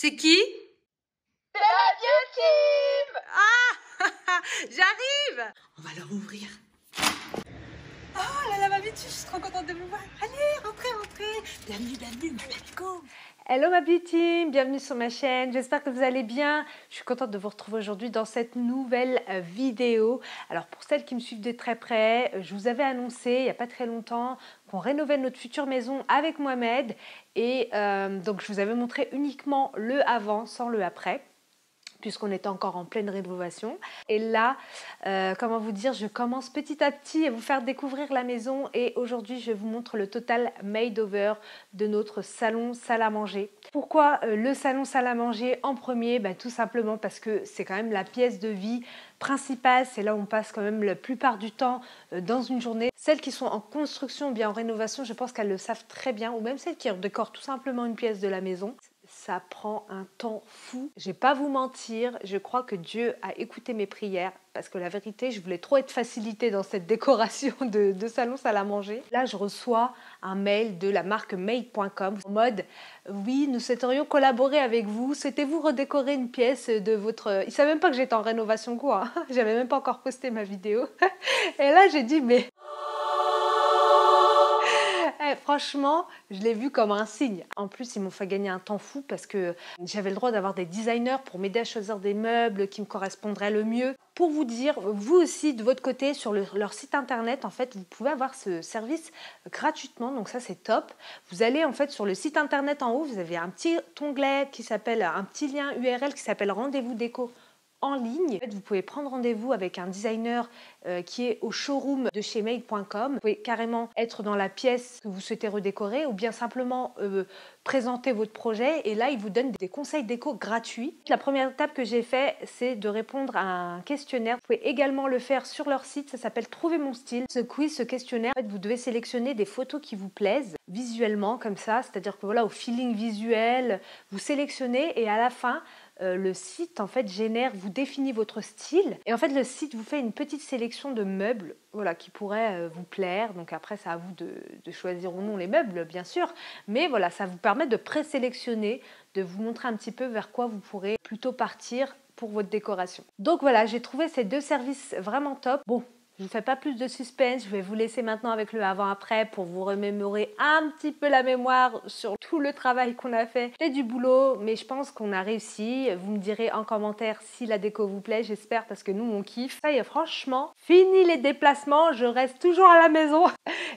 C'est qui? C'est la Bioteam! Ah, j'arrive! On va leur ouvrir. Oh là là, ma Bitu, je suis trop contente de vous voir. Allez, rentrez. Bienvenue, let's go. Hello ma beauty, bienvenue sur ma chaîne, j'espère que vous allez bien. Je suis contente de vous retrouver aujourd'hui dans cette nouvelle vidéo. Alors pour celles qui me suivent de très près, je vous avais annoncé il n'y a pas très longtemps qu'on rénovait notre future maison avec Mohamed. Et donc je vous avais montré uniquement le avant sans le après, puisqu'on était encore en pleine rénovation. Et là, comment vous dire, je commence petit à petit à vous faire découvrir la maison et aujourd'hui, je vous montre le total makeover de notre salon salle à manger. Pourquoi le salon salle à manger en premier? Tout simplement parce que c'est quand même la pièce de vie principale, c'est là où on passe quand même la plupart du temps dans une journée. Celles qui sont en construction ou bien en rénovation, je pense qu'elles le savent très bien, ou même celles qui décorent tout simplement une pièce de la maison. Ça prend un temps fou. Je vais pas vous mentir, je crois que Dieu a écouté mes prières parce que la vérité, je voulais trop être facilitée dans cette décoration de salon salle à manger. Là, je reçois un mail de la marque made.com en mode oui, nous souhaiterions collaborer avec vous. Souhaitez-vous redécorer une pièce de votre... Ils savaient même pas que j'étais en rénovation quoi. J'avais même pas encore posté ma vidéo. Et là, j'ai dit mais... franchement, je l'ai vu comme un signe. En plus, ils m'ont fait gagner un temps fou parce que j'avais le droit d'avoir des designers pour m'aider à choisir des meubles qui me correspondraient le mieux. Pour vous dire, vous aussi, de votre côté, sur leur site internet, en fait, vous pouvez avoir ce service gratuitement. Donc ça, c'est top. Vous allez en fait sur le site internet en haut, vous avez un petit onglet qui s'appelle, un petit lien URL qui s'appelle Rendez-vous déco en ligne. En fait, vous pouvez prendre rendez-vous avec un designer qui est au showroom de chez made.com. Vous pouvez carrément être dans la pièce que vous souhaitez redécorer ou bien simplement présenter votre projet et là, il vous donne des conseils déco gratuits. La première étape que j'ai fait, c'est de répondre à un questionnaire. Vous pouvez également le faire sur leur site, ça s'appelle Trouver mon style. Ce quiz, ce questionnaire, en fait, vous devez sélectionner des photos qui vous plaisent visuellement comme ça, c'est-à-dire que voilà, au feeling visuel, vous sélectionnez et à la fin, le site en fait vous définit votre style et en fait le site vous fait une petite sélection de meubles voilà, qui pourraient vous plaire. Donc après c'est à vous de choisir ou non les meubles bien sûr, mais voilà, ça vous permet de présélectionner, de vous montrer un petit peu vers quoi vous pourrez plutôt partir pour votre décoration. Donc voilà, j'ai trouvé ces deux services vraiment top. Bon, je ne vous fais pas plus de suspense, je vais vous laisser maintenant avec le avant-après pour vous remémorer un petit peu la mémoire sur tout le travail qu'on a fait. C'est du boulot, mais je pense qu'on a réussi. Vous me direz en commentaire si la déco vous plaît, j'espère, parce que nous, on kiffe. Ça y est, franchement, fini les déplacements, je reste toujours à la maison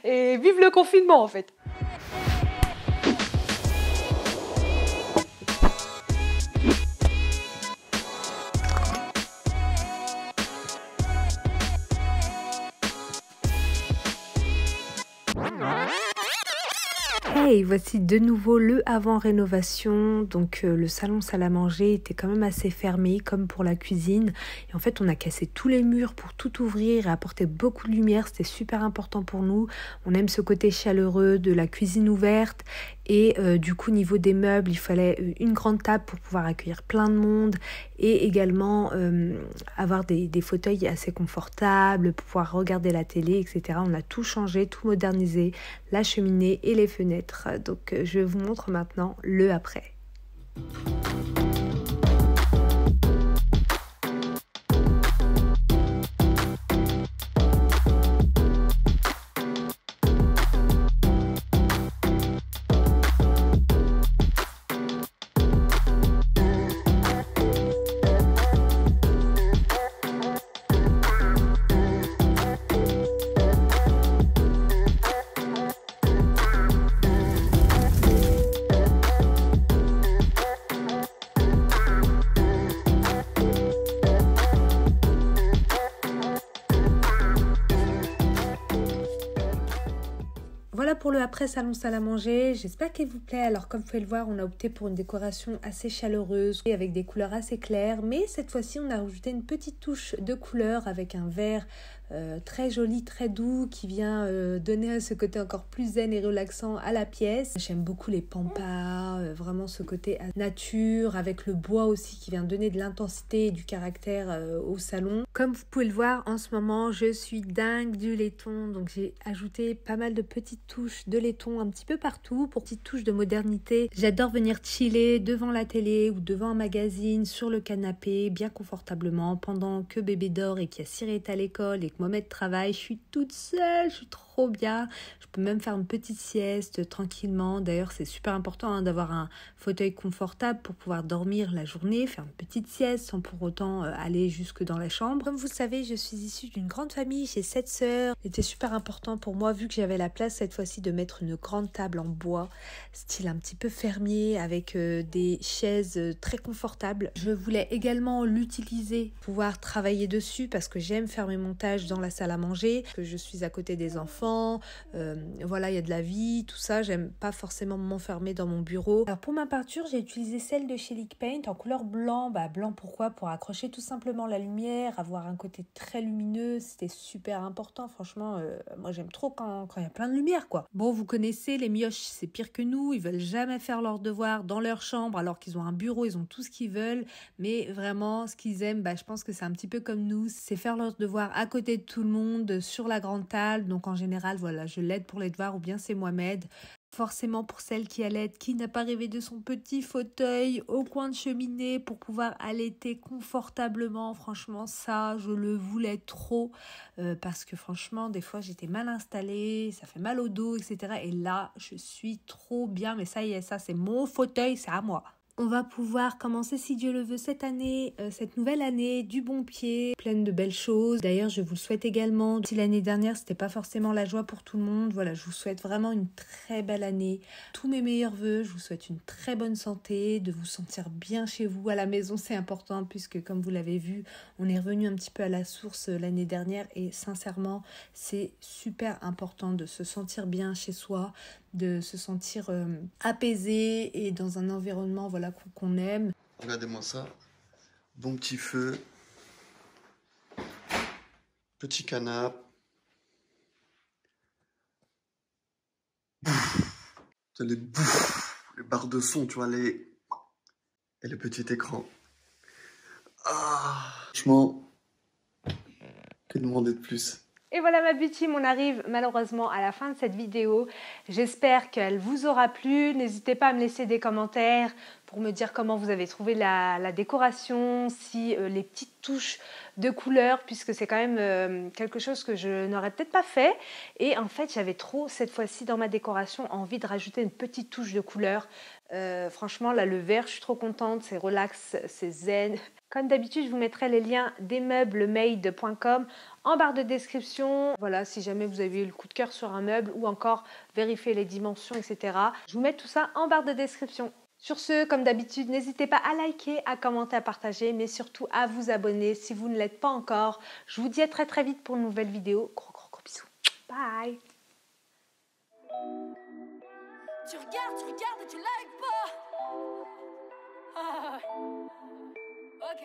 et vive le confinement en fait. Hey, voici de nouveau le avant rénovation. Donc le salon salle à manger était quand même assez fermé comme pour la cuisine. Et en fait on a cassé tous les murs pour tout ouvrir et apporter beaucoup de lumière. C'était super important pour nous. On aime ce côté chaleureux de la cuisine ouverte. Et du coup niveau des meubles il fallait une grande table pour pouvoir accueillir plein de monde. Et également avoir des fauteuils assez confortables pour pouvoir regarder la télé, etc. On a tout changé, tout modernisé. La cheminée et les fenêtres. Donc je vous montre maintenant le après. Voilà pour le après salon salle à manger, j'espère qu'il vous plaît. Alors comme vous pouvez le voir, on a opté pour une décoration assez chaleureuse et avec des couleurs assez claires, mais cette fois-ci on a rajouté une petite touche de couleur avec un vert très joli, très doux, qui vient donner ce côté encore plus zen et relaxant à la pièce. J'aime beaucoup les pampas, vraiment ce côté nature, avec le bois aussi qui vient donner de l'intensité et du caractère au salon. Comme vous pouvez le voir, en ce moment, je suis dingue du laiton, donc j'ai ajouté pas mal de petites touches de laiton un petit peu partout, pour petites touches de modernité. J'adore venir chiller devant la télé ou devant un magazine, sur le canapé, bien confortablement, pendant que bébé dort et qu'il y a Cyril est à l'école et que Mohamed travaille. Je suis toute seule, je suis trop bien. Je peux même faire une petite sieste tranquillement. D'ailleurs, c'est super important d'avoir un fauteuil confortable pour pouvoir dormir la journée, faire une petite sieste sans pour autant aller jusque dans la chambre. Comme vous le savez, je suis issue d'une grande famille, j'ai 7 sœurs. C'était super important pour moi, vu que j'avais la place cette fois-ci, de mettre une grande table en bois, style un petit peu fermier, avec des chaises très confortables. Je voulais également l'utiliser, pouvoir travailler dessus, parce que j'aime faire mes montages dans la salle à manger, que je suis à côté des enfants, voilà, il y a de la vie, tout ça, j'aime pas forcément m'enfermer dans mon bureau. Alors pour ma peinture, j'ai utilisé celle de chez Lick Paint en couleur blanc. Blanc pourquoi? Pour accrocher tout simplement la lumière, avoir un côté très lumineux, c'était super important, franchement, moi j'aime trop quand il y a plein de lumière, quoi. Bon, vous connaissez, les mioches, c'est pire que nous, ils veulent jamais faire leurs devoirs dans leur chambre, alors qu'ils ont un bureau, ils ont tout ce qu'ils veulent, mais vraiment, ce qu'ils aiment, je pense que c'est un petit peu comme nous, c'est faire leurs devoirs à côté de tout le monde, sur la grande table. Donc en général, voilà, je l'aide pour les devoirs, ou bien c'est Mohamed. Forcément, pour celle qui allait, qui n'a pas rêvé de son petit fauteuil au coin de cheminée pour pouvoir allaiter confortablement, franchement ça je le voulais trop, parce que franchement des fois j'étais mal installée, ça fait mal au dos, etc. Et là je suis trop bien, mais ça y est, ça c'est mon fauteuil, c'est à moi. On va pouvoir commencer, si Dieu le veut, cette année, cette nouvelle année, du bon pied, pleine de belles choses. D'ailleurs, je vous le souhaite également. Si l'année dernière, c'était pas forcément la joie pour tout le monde, voilà, je vous souhaite vraiment une très belle année. Tous mes meilleurs vœux, je vous souhaite une très bonne santé, de vous sentir bien chez vous. À la maison, c'est important, puisque comme vous l'avez vu, on est revenu un petit peu à la source l'année dernière, et sincèrement, c'est super important de se sentir bien chez soi, de se sentir apaisé et dans un environnement, voilà, qu'on aime. Regardez-moi ça, bon petit feu, petit canapé, les barres de son, tu vois, et le petit écran. Ah, franchement, que demander de plus? Et voilà ma beauty, on arrive malheureusement à la fin de cette vidéo. J'espère qu'elle vous aura plu. N'hésitez pas à me laisser des commentaires pour me dire comment vous avez trouvé la décoration, si les petites touches de couleurs, puisque c'est quand même quelque chose que je n'aurais peut-être pas fait. Et en fait, j'avais trop cette fois-ci dans ma décoration envie de rajouter une petite touche de couleur. Franchement, là, le vert, je suis trop contente, c'est relax, c'est zen. Comme d'habitude, je vous mettrai les liens des meublesmade.com en barre de description. Voilà, si jamais vous avez eu le coup de cœur sur un meuble ou encore vérifier les dimensions, etc. Je vous mets tout ça en barre de description. Sur ce, comme d'habitude, n'hésitez pas à liker, à commenter, à partager, mais surtout à vous abonner si vous ne l'êtes pas encore. Je vous dis à très très vite pour une nouvelle vidéo. Gros bisous. Bye. Tu regardes et tu likes pas. Ok.